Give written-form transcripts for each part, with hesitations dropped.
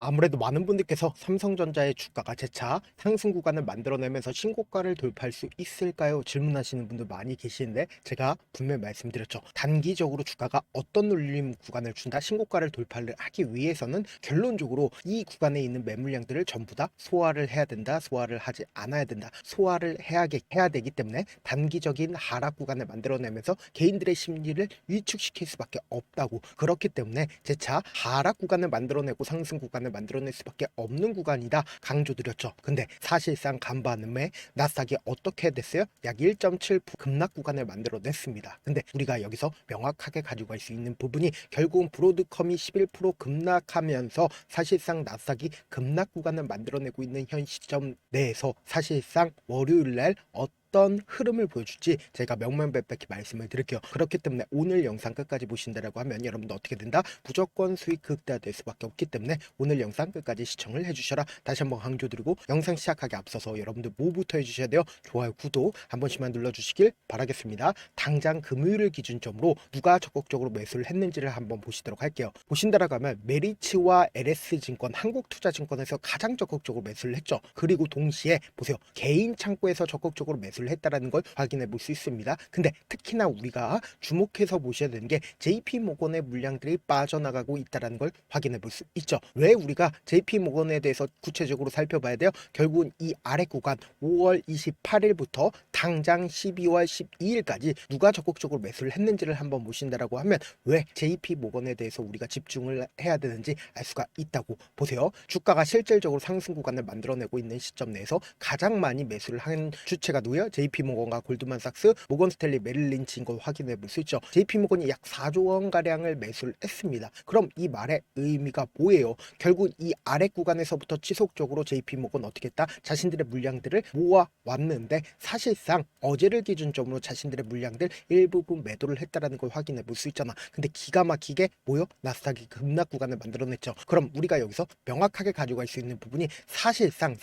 아무래도 많은 분들께서 삼성전자의 주가가 재차 상승 구간을 만들어내면서 신고가를 돌파할 수 있을까요? 질문하시는 분들 많이 계시는데 제가 분명히 말씀드렸죠. 단기적으로 주가가 어떤 눌림 구간을 준다, 신고가를 돌파를 하기 위해서는 결론적으로 이 구간에 있는 매물량들을 전부 다 소화를 해야 된다, 소화를 하지 않아야 된다, 소화를 해야 되기 때문에 단기적인 하락 구간을 만들어내면서 개인들의 심리를 위축시킬 수밖에 없다고. 그렇기 때문에 재차 하락 구간을 만들어내고 상승 구간을 만들어낼 수밖에 없는 구간이다 강조드렸죠. 근데 사실상 간밤에 나스닥이 어떻게 됐어요? 약 1.7% 급락 구간을 만들어냈습니다. 근데 우리가 여기서 명확하게 가지고 갈 수 있는 부분이 결국은 브로드컴이 11% 급락하면서 사실상 나스닥이 급락 구간을 만들어내고 있는 현 시점 내에서 사실상 월요일날 어떤 흐름을 보여줄지 제가 명명백백히 말씀을 드릴게요. 그렇기 때문에 오늘 영상 끝까지 보신다라고 하면 여러분도 어떻게 된다? 무조건 수익 극대화될 수밖에 없기 때문에 오늘 영상 끝까지 시청을 해주셔라. 다시 한번 강조드리고 영상 시작하기 앞서서 여러분들 뭐부터 해주셔야 돼요? 좋아요, 구독 한 번씩만 눌러주시길 바라겠습니다. 당장 금요일을 기준점으로 누가 적극적으로 매수를 했는지를 한번 보시도록 할게요. 보신다라고 하면 메리츠와 LS증권, 한국투자증권에서 가장 적극적으로 매수를 했죠. 그리고 동시에 보세요. 개인 창구에서 적극적으로 매수를 했다라는 걸 확인해 볼 수 있습니다. 근데 특히나 우리가 주목해서 보셔야 되는 게 JP모건의 물량들이 빠져나가고 있다라는 걸 확인해 볼 수 있죠. 왜 우리가 JP모건에 대해서 구체적으로 살펴봐야 돼요? 결국은 이 아래 구간 5월 28일부터 당장 12월 12일까지 누가 적극적으로 매수를 했는지를 한번 보신다라고 하면 왜 JP모건에 대해서 우리가 집중을 해야 되는지 알 수가 있다고. 보세요. 주가가 실질적으로 상승 구간을 만들어내고 있는 시점 내에서 가장 많이 매수를 한 주체가 누구예요? JP모건과 골드만삭스, 모건스탠리, 메릴린치인 걸 확인해 볼 수 있죠. JP모건이 약 4조 원 가량을 매수를 했습니다. 그럼 이 말의 의미가 뭐예요? 결국 이 아래 구간에서부터 지속적으로 JP모건 어떻게 했다? 자신들의 물량들을 모아 왔는데 사실상 어제를 기준점으로 자신들의 물량들 일부분 매도를 했다라는 걸 확인해 볼 수 있잖아. 근데 기가 막히게 뭐요? 나스닥이 급락 구간을 만들어냈죠. 그럼 우리가 여기서 명확하게 가져갈 수 있는 부분이 사실상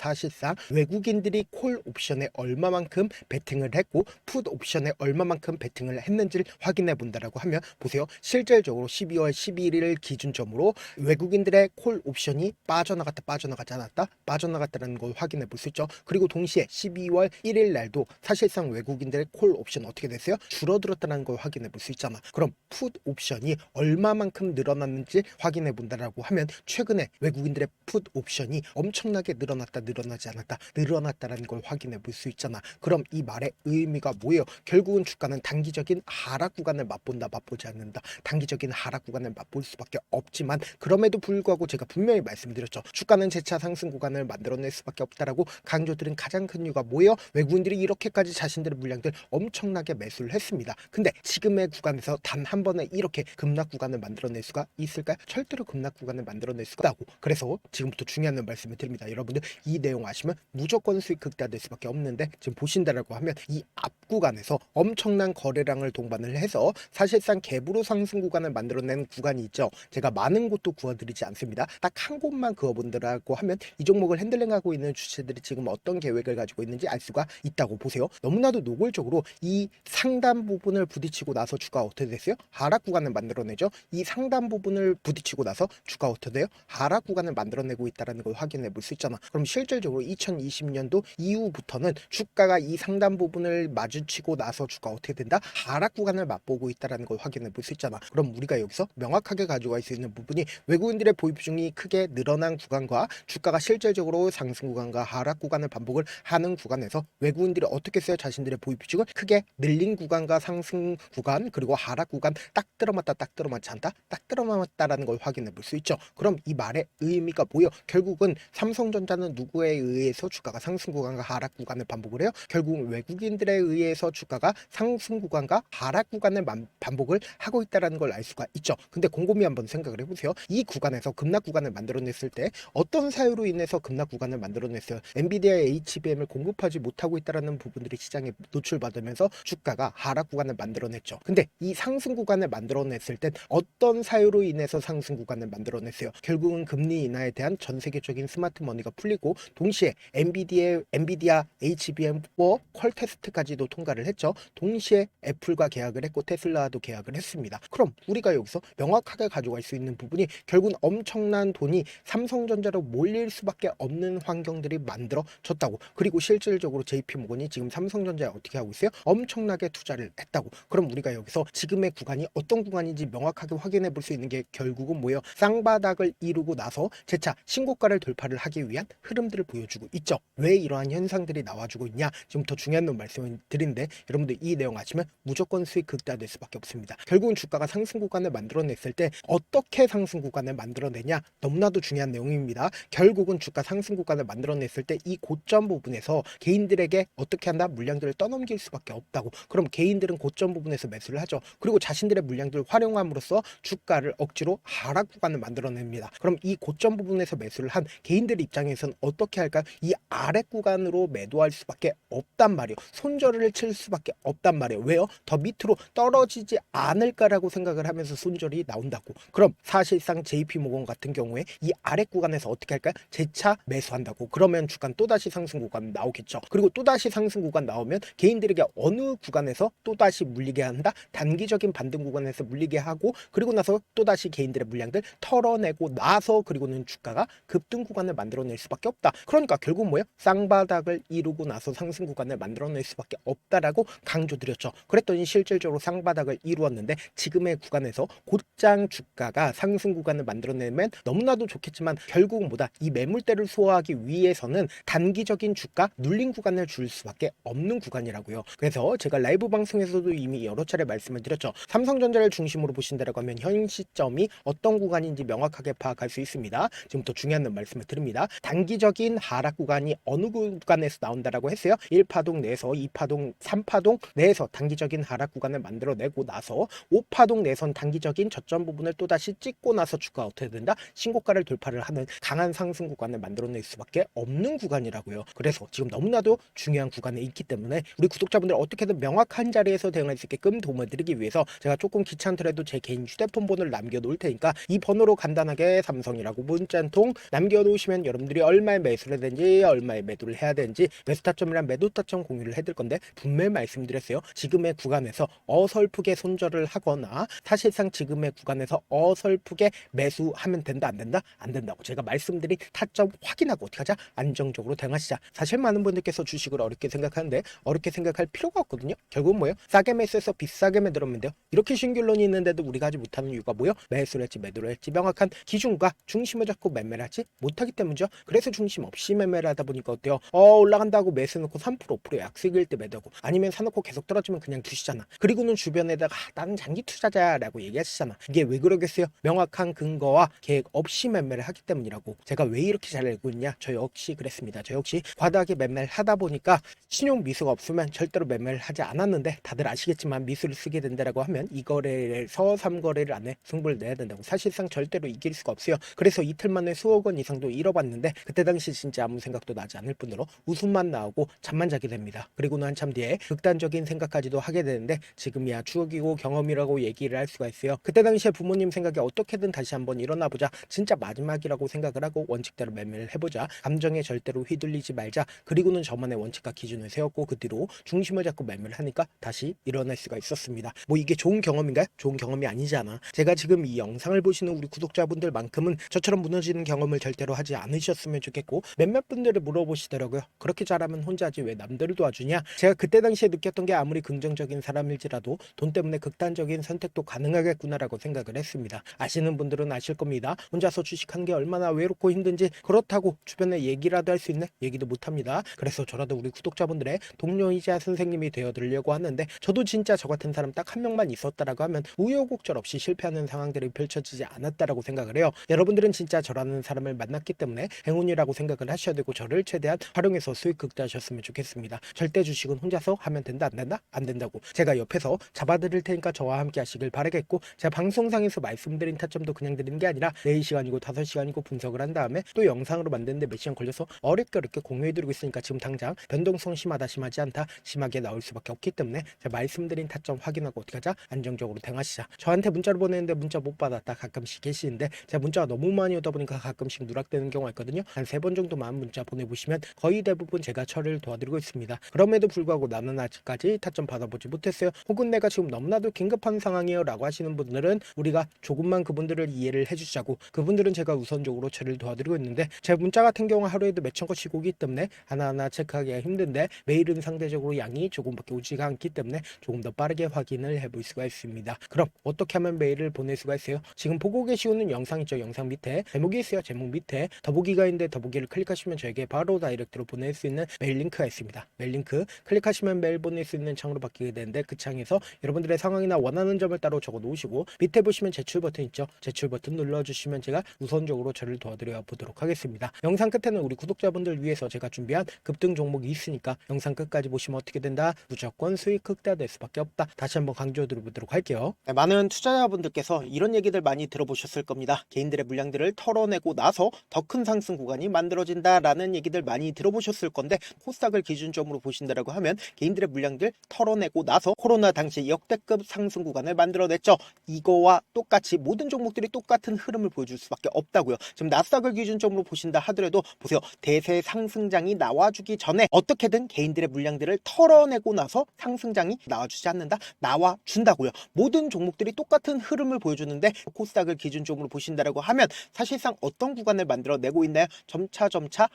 외국인들이 콜 옵션에 얼마만큼 베팅을 했고 풋 옵션에 얼마만큼 베팅을 했는지를 확인해 본다라고 하면 보세요. 실질적으로 12월 11일 기준점으로 외국인들의 콜 옵션이 빠져나가지 않았다? 빠져나갔다는 걸 확인해 볼 수 있죠. 그리고 동시에 12월 1일 날도 사실상 외국인들의 콜 옵션 어떻게 됐어요? 줄어들었다는 걸 확인해 볼 수 있잖아. 그럼 풋 옵션이 얼마만큼 늘어났는지 확인해 본다라고 하면 최근에 외국인들의 풋 옵션이 엄청나게 늘어나지 않았다, 늘어났다라는 걸 확인해 볼 수 있잖아. 그럼 이 말의 의미가 뭐예요? 결국은 주가는 단기적인 하락 구간을 맛본다, 맛보지 않는다. 단기적인 하락 구간을 맛볼 수밖에 없지만 그럼에도 불구하고 제가 분명히 말씀드렸죠. 주가는 재차 상승 구간을 만들어낼 수밖에 없다라고 강조드린 가장 큰 이유가 뭐예요? 외국인들이 이렇게까지 자신들의 물량들 엄청나게 매수를 했습니다. 근데 지금의 구간에서 단 한 번에 이렇게 급락 구간을 만들어낼 수가 있을까요? 절대로 급락 구간을 만들어낼 수가 없다고. 그래서 지금부터 중요한 말씀을 드립니다. 여러분들 이 내용 아시면 무조건 수익 극대화될 수밖에 없는데 지금 보신다라고 하면 이 앞 구간에서 엄청난 거래량을 동반을 해서 사실상 갭으로 상승 구간을 만들어낸 구간이 있죠. 제가 많은 곳도 구워드리지 않습니다. 딱 한 곳만 그어본다라고 하면 이 종목을 핸들링하고 있는 주체들이 지금 어떤 계획을 가지고 있는지 알 수가 있다고. 보세요. 너무나도 노골적으로 이 상단 부분을 부딪히고 나서 주가가 어떻게 됐어요? 하락 구간을 만들어내죠. 이 상단 부분을 부딪히고 나서 주가가 어떻게 돼요? 하락 구간을 만들어내고 있다는 걸 확인해 볼 수 있잖아. 그럼 실질적으로 2020년도 이후부터는 주가가 이 상단 부분을 마주치고 나서 주가가 어떻게 된다? 하락 구간을 맛보고 있다는 걸 확인해 볼 수 있잖아. 그럼 우리가 여기서 명확하게 가져갈 수 있는 부분이 외국인들의 보유 비중이 크게 늘어난 구간과 주가가 실질적으로 상승 구간과 하락 구간을 반복을 하는 구간에서 외국인들이 어떻게 써요? 자신들의 보유 비중을 크게 늘린 구간과 상승 구간 그리고 하락 구간 딱 들어맞다, 딱 들어맞지 않다, 딱 들어맞다라는 걸 확인해 볼 수 있죠. 그럼 이 말의 의미가 뭐예요? 결국은 삼성전자는 누구에 의해서 주가가 상승 구간과 하락 구간을 반복을 해요? 결국은 외국인들에 의해서 주가가 상승 구간과 하락 구간을 반복을 하고 있다는 걸 알 수가 있죠. 근데 곰곰이 한번 생각을 해보세요. 이 구간에서 급락 구간을 만들어냈을 때 어떤 사유로 인해서 급락 구간을 만들어냈어요? 엔비디아의 HBM을 공급하지 못하고 있다는 부분들이 시장에 노출받으면서 주가가 하락 구간을 만들어냈죠. 근데 이 상승 구간을 만들어냈을 땐 어떤 사유로 인해서 상승 구간을 만들어냈어요? 결국은 금리 인하에 대한 전 세계적인 스마트 머니가 풀리고 동시에 엔비디아 HBM4 퀄 테스트까지도 통과를 했죠. 동시에 애플과 계약을 했고 테슬라도 계약을 했습니다. 그럼 우리가 여기서 명확하게 가져갈 수 있는 부분이 결국은 엄청난 돈이 삼성전자로 몰릴 수밖에 없는 환경들이 만들어졌다고. 그리고 실질적으로 JP모건이 지금 삼성전자에 어떻게 하고 있어요? 엄청나게 투자를 했다고. 그럼 우리가 여기서 지금의 구간이 어떤 구간인지 명확하게 확인해 볼 수 있는 게 결국은 뭐예요? 쌍바닥을 이루고 나서 재차 신고가를 돌파를 하기 위한 흐름들을 보여주고 있죠. 왜 이러한 현상들이 나와주고 있냐? 지금 더 중요한 말씀을 드리는데 여러분들 이 내용 아시면 무조건 수익 극대화될 수밖에 없습니다. 결국은 주가가 상승 구간을 만들어냈을 때 어떻게 상승 구간을 만들어내냐? 너무나도 중요한 내용입니다. 결국은 주가 상승 구간을 만들어냈을 때 이 고점 부분에서 개인들에게 어떻게 한다? 물량들을 떠넘길 수밖에 없다고. 그럼 개인들은 고점 부분에서 매수를 하죠. 그리고 자신들의 물량들을 활용함으로써 주가를 억지로 하락 구간을 만들어냅니다. 그럼 이 고점 부분에서 매수를 한 개인들 입장에서는 어떻게 할까요? 이 아래 구간으로 매도할 수밖에 없단 말이에요. 손절을 칠 수밖에 없단 말이에요. 왜요? 더 밑으로 떨어지지 않을까라고 생각을 하면서 손절이 나온다고. 그럼 사실상 JP모건 같은 경우에 이 아래 구간에서 어떻게 할까요? 재차 매수한다고. 그러면 주가는 또다시 상승 구간 나오겠죠. 그리고 또다시 상승 구간 나오면 개인들에게 어느 구간에서 또다시 물리게 한다? 단기적인 반등 구간에서 물리게 하고 그리고 나서 또다시 개인들의 물량들 털어내고 나서 그리고는 주가가 급등 구간을 만들어낼 수밖에 없다. 그러니까 결국 뭐예요? 쌍바닥을 이루고 나서 상승 구간을 만들어낼 수밖에 없다라고 강조드렸죠. 그랬더니 실질적으로 쌍바닥을 이루었는데 지금의 구간에서 곧장 주가가 상승 구간을 만들어내면 너무나도 좋겠지만 결국은 뭐다? 이 매물대를 소화하기 위해서는 단기적인 주가 눌린 구간을 줄 수밖에 없는 구간이라고요. 그래서 제가 라이브 방송에서도 이미 여러 차례 말씀을 드렸죠. 삼성전자를 중심으로 보신다라고 하면 현 시점이 어떤 구간인지 명확하게 파악할 수 있습니다. 지금부터 중요한 말씀을 드립니다. 단기적인 하락 구간이 어느 구간에서 나온다라고 했어요. 1파동 내에서 2파동, 3파동 내에서 단기적인 하락 구간을 만들어내고 나서 5파동 내선 단기적인 저점 부분을 또다시 찍고 나서 주가가 어떻게 된다? 신고가를 돌파를 하는 강한 상승 구간을 만들어낼 수밖에 없는 구간이라고요. 그래서 지금 너무나도 중요한 구간에 있기 때문에 우리 구독자분들 어떻게든 명확한 자리에서 대응할 수 있게끔 도움을 드리기 위해서 제가 조금 귀찮더라도 제 개인 휴대폰 번호를 남겨놓을 테니까 이 번호로 간단하게 삼성이라고 문자 한 통 남겨놓으시면 여러분들이 얼마에 매수를 해야 되는지 얼마에 매도를 해야 되는지 매수 타점이랑 매도 타점 공유를 해드릴 건데 분명히 말씀드렸어요. 지금의 구간에서 어설프게 손절을 하거나 사실상 지금의 구간에서 어설프게 매수하면 된다 안 된다? 안 된다고 제가 말씀드린 타점 확인하고 어떻게 하자? 안정적으로 대응하시자. 사실 많은 분들께서 주식을 어렵게 생각하는데 어렵게 생각할 필요가 없거든요. 결국은 뭐예요? 싸게 매수해서 비싸게 매도하면 돼요. 이렇게 신규론이 있는데도 우리가 하지 못하는 이유가 뭐예요? 매수를 했지 매도를 했지 명확한 기준과 중심을 잡고 매매를 하지 못하기 때문이죠. 그래서 중심 없이 매매를 하다 보니까 어때요? 올라간다고 매수 놓고 3% 5% 약수익일 때 매도하고 아니면 사놓고 계속 떨어지면 그냥 두시잖아. 그리고는 주변에다가 나는 장기 투자자라고 얘기하시잖아. 이게 왜 그러겠어요? 명확한 근거와 계획 없이 매매를 하기 때문이라고. 제가 왜 이렇게 잘 알고 있냐? 저 역시 그랬습니다. 저 역시 과다하게 매매를 하다 보니까 신용 미수가 없으면 절대로 매매를 하지 않았는데 다들 아시겠지만 미수를 쓰게 된다라고 하면 이 거래에서 3거래를 안에 승부를 내야 된다고. 사실상 절대로 이길 수가 없어요. 그래서 이틀 만에 수억 원 이상도 잃어봤는데 그때 당시 진짜 아무 생각도 나지 않을 뿐더러 웃음만 나오고 잠만 자게 됩니다. 그리고는 한참 뒤에 극단적인 생각까지도 하게 되는데 지금이야 추억이고 경험이라고 얘기를 할 수가 있어요. 그때 당시에 부모님 생각에 어떻게든 다시 한번 일어나 보자. 진짜 마지막이라고 생각을 하고 원칙대로 매매를 해보자. 감정에 절대로 휘둘리지 말자. 그리고는 저만의 원칙과 기준을 세웠고 그 뒤로 중심을 잡고 매매를 하니까 다시 일어날 수가 있었습니다. 뭐 이게 좋은 경험인가요? 좋은 경험이 아니잖아. 제가 지금 이 영상을 보시는 우리 구독자분들만큼은 저처럼 무너지는 경험을 절대로 하지 않으셨으면 좋겠고 몇몇 분들을 물어보시더라고요. 그렇게 잘하면 혼자 하지 왜 남들을 도와주냐? 제가 그때 당시에 느꼈던 게 아무리 긍정적인 사람일지라도 돈 때문에 극단적인 선택도 가능하겠구나라고 생각을 했습니다. 아시는 분들은 아실 겁니다. 혼자서 주식하는 게 얼마나 외롭고 힘든지. 그렇다고 주변에 얘기라도 할 수 있네? 얘기도 못합니다. 그래서 저라도 우리 구독자분들의 동료이자 선생님이 되어드리려고 하는데 저도 진짜 저 같은 사람 딱 한 명만 있었다라고 하면 우여곡절 없이 실패하는 상황들이 펼쳐지지 않았다라고 생각을 해요. 여러분들은 진짜 저라는 사람을 만났기 때문에 행운이라고 생각을 하셔야 되고 저를 최대한 활용해서 수익 극대화하셨으면 좋겠습니다. 절대 주식은 혼자서 하면 된다 안 된다? 안 된다고. 제가 옆에서 잡아드릴 테니까 저와 함께 하시길 바라겠고 제가 방송상에서 말씀드린 타점도 그냥 드리는 게 아니라 4시간이고 5시간이고 분석을 한 다음에 또 영상으로 만드는데 몇 시간 걸려서 어렵게 공유해드리고 있으니까 지금 당장 변동성 심하다 심하지 않다 심하게 나올 수밖에 없기 때문에 제가 말씀드린 타점 확인하고 어떻게 하자? 안정적으로 대응하시자. 저한테 문자를 보내는데 문자 못 받았다 가끔씩 계시는데 제가 문자가 너무 많이 오다 보니까 가끔씩 누락되는 경우가 있거든요. 한 3번 정도만 문자 보내보시면 거의 대부분 제가 처리를 도와드리고 있습니다. 있습니다. 그럼에도 불구하고 나는 아직까지 타점 받아보지 못했어요. 혹은 내가 지금 너무나도 긴급한 상황이에요 라고 하시는 분들은 우리가 조금만 그분들을 이해를 해주자고, 그분들은 제가 우선적으로 처리를 도와드리고 있는데, 제 문자 같은 경우 하루에도 몇천 건씩 오기 때문에 하나하나 체크하기가 힘든데, 메일은 상대적으로 양이 조금밖에 오지가 않기 때문에 조금 더 빠르게 확인을 해볼 수가 있습니다. 그럼 어떻게 하면 메일을 보낼 수가 있어요? 지금 보고 계시는 영상 있죠? 영상 밑에 제목이 있어요. 제목 밑에 더보기가 있는데 더보기를 클릭하시면 저에게 바로 다이렉트로 보낼 수 있는 메일 링크가 있습니다. 메일 링크 클릭하시면 메일 보낼 수 있는 창으로 바뀌게 되는데, 그 창에서 여러분들의 상황이나 원하는 점을 따로 적어 놓으시고 밑에 보시면 제출 버튼 있죠? 제출 버튼 눌러주시면 제가 우선적으로 저를 도와드려 보도록 하겠습니다. 영상 끝에는 우리 구독자분들 위해서 제가 준비한 급등 종목이 있으니까 영상 끝까지 보시면 어떻게 된다? 무조건 수익 극대화될 수밖에 없다. 다시 한번 강조드려보도록 할게요. 네, 많은 투자자분들께서 이런 얘기들 많이 들어보셨을 겁니다. 개인들의 물량들을 털어내고 나서 더 큰 상승 구간이 만들어진다라는 얘기들 많이 들어보셨을 건데, 코스닥을 기준점으로 보신다라고 하면 개인들의 물량들 털어내고 나서 코로나 당시 역대급 상승 구간을 만들어냈죠. 이거와 똑같이 모든 종목들이 똑같은 흐름을 보여줄 수밖에 없다고요. 지금 나스닥을 기준점으로 보신다 하더라도 보세요. 대세 상승장이 나와주기 전에 어떻게든 개인들의 물량들을 털어내고 나서 상승장이 나와주지 않는다? 나와준다고요. 모든 종목들이 똑같은 흐름을 보여주는데, 코스닥을 기준점으로 보신다라고 하면 사실상 어떤 구간을 만들어내고 있나요? 점차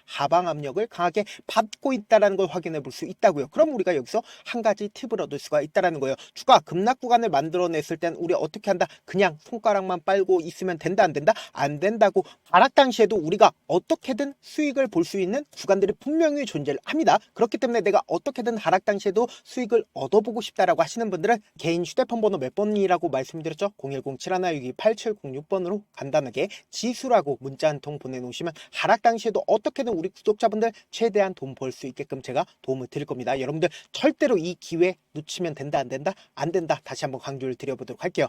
하방 압력을 강하게 받고 있다는 걸 확인해 볼 수 있다고요. 그럼 우리가 여기서 한 가지 팁을 얻을 수가 있다는 거예요. 주가 급락 구간을 만들어냈을 땐 우리 어떻게 한다? 그냥 손가락만 빨고 있으면 된다, 안 된다? 안 된다고. 하락 당시에도 우리가 어떻게든 수익을 볼 수 있는 구간들이 분명히 존재를 합니다. 그렇기 때문에 내가 어떻게든 하락 당시에도 수익을 얻어보고 싶다라고 하시는 분들은 개인 휴대폰 번호 몇 번이라고 말씀드렸죠? 010-7162-8706번으로 간단하게 지수라고 문자 한 통 보내놓으시면 하락 당시에도 어떻게든 우리 구독자분들 최대한 돈 벌 수 있게끔 제가 도움을 드릴 겁니다. 여러분들 절대로 이 기회 놓치면 된다, 안 된다? 안 된다. 다시 한번 강조를 드려보도록 할게요.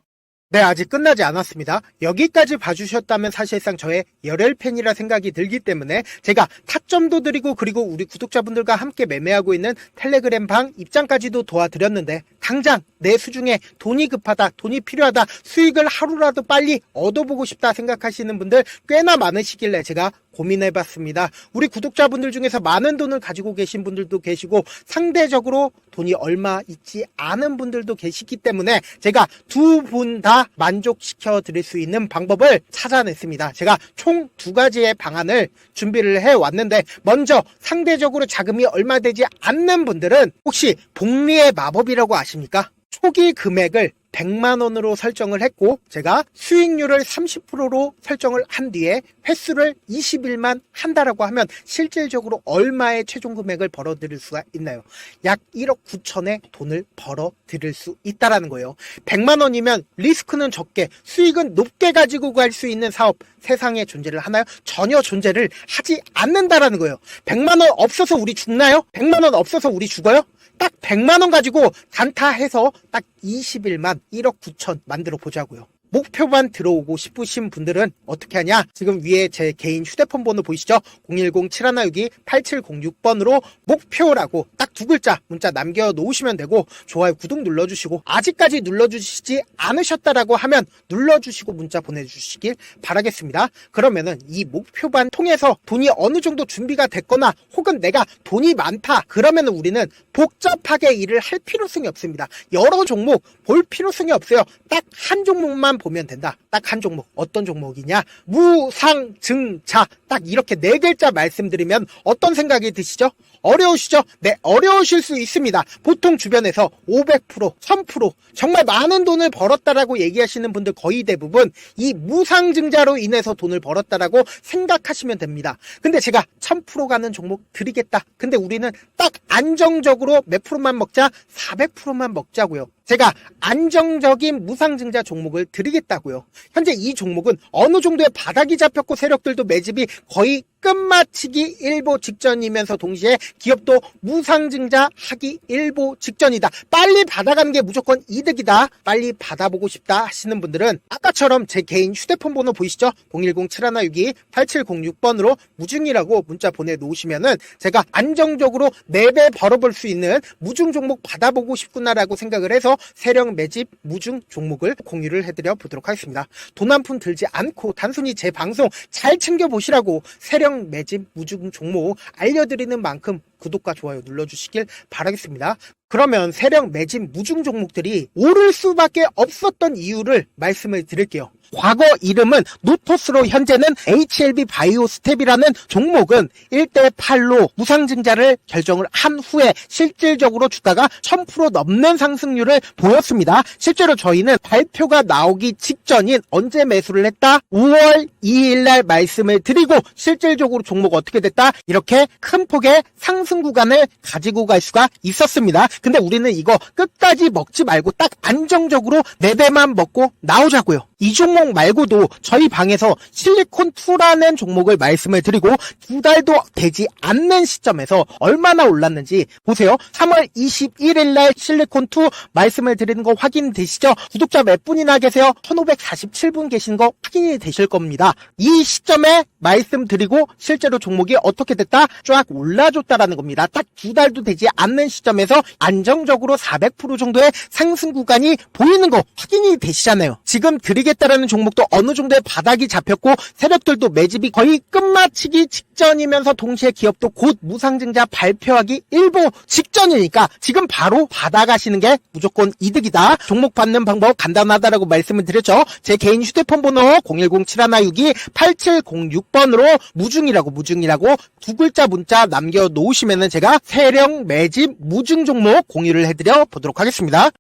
네, 아직 끝나지 않았습니다. 여기까지 봐주셨다면 사실상 저의 열혈 팬이라 생각이 들기 때문에 제가 타점도 드리고, 그리고 우리 구독자분들과 함께 매매하고 있는 텔레그램 방 입장까지도 도와드렸는데, 당장 내 수중에 돈이 급하다, 돈이 필요하다, 수익을 하루라도 빨리 얻어보고 싶다 생각하시는 분들 꽤나 많으시길래 제가 고민해봤습니다. 우리 구독자분들 중에서 많은 돈을 가지고 계신 분들도 계시고 상대적으로 돈이 얼마 있지 않은 분들도 계시기 때문에 제가 두 분 다 만족시켜 드릴 수 있는 방법을 찾아냈습니다. 제가 총 두 가지의 방안을 준비를 해왔는데, 먼저 상대적으로 자금이 얼마 되지 않는 분들은 혹시 복리의 마법이라고 아십니까? 초기 금액을 100만원으로 설정을 했고, 제가 수익률을 30%로 설정을 한 뒤에 횟수를 20일만 한다라고 하면 실질적으로 얼마의 최종 금액을 벌어들일 수가 있나요? 약 1억 9천의 돈을 벌어들일 수 있다라는 거예요. 100만원이면 리스크는 적게 수익은 높게 가지고 갈 수 있는 사업, 세상에 존재를 하나요? 전혀 존재를 하지 않는다라는 거예요. 100만원 없어서 우리 죽나요? 100만원 없어서 우리 죽어요? 딱 100만원 가지고 단타해서 딱 20일만 1억 9천 만들어 보자고요. 목표만 들어오고 싶으신 분들은 어떻게 하냐? 지금 위에 제 개인 휴대폰 번호 보이시죠? 010-7162-8706번으로 목표라고 딱 두 글자 문자 남겨놓으시면 되고, 좋아요, 구독 눌러주시고, 아직까지 눌러주시지 않으셨다라고 하면 눌러주시고 문자 보내주시길 바라겠습니다. 그러면은 이 목표반 통해서 돈이 어느 정도 준비가 됐거나, 혹은 내가 돈이 많다, 그러면은 우리는 복잡하게 일을 할 필요성이 없습니다. 여러 종목 볼 필요성이 없어요. 딱 한 종목만 보면 된다. 딱 한 종목. 어떤 종목이냐? 무상증자. 딱 이렇게 네 글자 말씀드리면 어떤 생각이 드시죠? 어려우시죠? 네, 어려우실 수 있습니다. 보통 주변에서 500%, 1000% 정말 많은 돈을 벌었다라고 얘기하시는 분들 거의 대부분 이 무상증자로 인해서 돈을 벌었다라고 생각하시면 됩니다. 근데 제가 1000% 가는 종목 드리겠다. 근데 우리는 딱 안정적으로 몇 프로만 먹자? 400%만 먹자고요. 제가 안정적인 무상증자 종목을 드리겠다고요. 현재 이 종목은 어느 정도의 바닥이 잡혔고 세력들도 매집이 거의 끝마치기 일보 직전이면서 동시에 기업도 무상증자 하기 일보 직전이다. 빨리 받아가는 게 무조건 이득이다. 빨리 받아보고 싶다 하시는 분들은 아까처럼 제 개인 휴대폰 번호 보이시죠? 010-7162-8706번으로 무중이라고 문자 보내놓으시면은 제가 안정적으로 4배 벌어볼 수 있는 무중 종목 받아보고 싶구나라고 생각을 해서 세력 매집 무중 종목을 공유를 해드려 보도록 하겠습니다. 돈 한 푼 들지 않고 단순히 제 방송 잘 챙겨보시라고 세력 매집 무중 종목 알려드리는 만큼 구독과 좋아요 눌러주시길 바라겠습니다. 그러면 세력 매집 무중 종목들이 오를 수밖에 없었던 이유를 말씀을 드릴게요. 과거 이름은 노토스로 현재는 HLB 바이오스텝이라는 종목은 1대8로 무상증자를 결정을 한 후에 실질적으로 주가가 1000% 넘는 상승률을 보였습니다. 실제로 저희는 발표가 나오기 직전인 언제 매수를 했다? 5월 2일 날 말씀을 드리고 실질적으로 종목 어떻게 됐다? 이렇게 큰 폭의 상승 구간을 가지고 갈 수가 있었습니다. 근데 우리는 이거 끝까지 먹지 말고 딱 안정적으로 4배만 먹고 나오자고요. 이 종목 말고도 저희 방에서 실리콘2라는 종목을 말씀을 드리고 2달도 되지 않는 시점에서 얼마나 올랐는지 보세요. 3월 21일 날 실리콘2 말씀을 드리는 거 확인되시죠? 구독자 몇 분이나 계세요? 1547분 계신 거 확인이 되실 겁니다. 이 시점에 말씀드리고 실제로 종목이 어떻게 됐다? 쫙 올라줬다라는 겁니다. 딱 2달도 되지 않는 시점에서 안정적으로 400% 정도의 상승 구간이 보이는 거 확인이 되시잖아요. 지금 드리겠다라는 종목도 어느 정도의 바닥이 잡혔고 세력들도 매집이 거의 끝마치기 직전이면서 동시에 기업도 곧 무상증자 발표하기 일보 직전이니까 지금 바로 받아가시는 게 무조건 이득이다. 종목 받는 방법 간단하다라고 말씀을 드렸죠. 제 개인 휴대폰 번호 010-7162-8706번으로 무중이라고 두 글자 문자 남겨놓으시면은 제가 세력 매집 무중 종목 공유를 해드려 보도록 하겠습니다.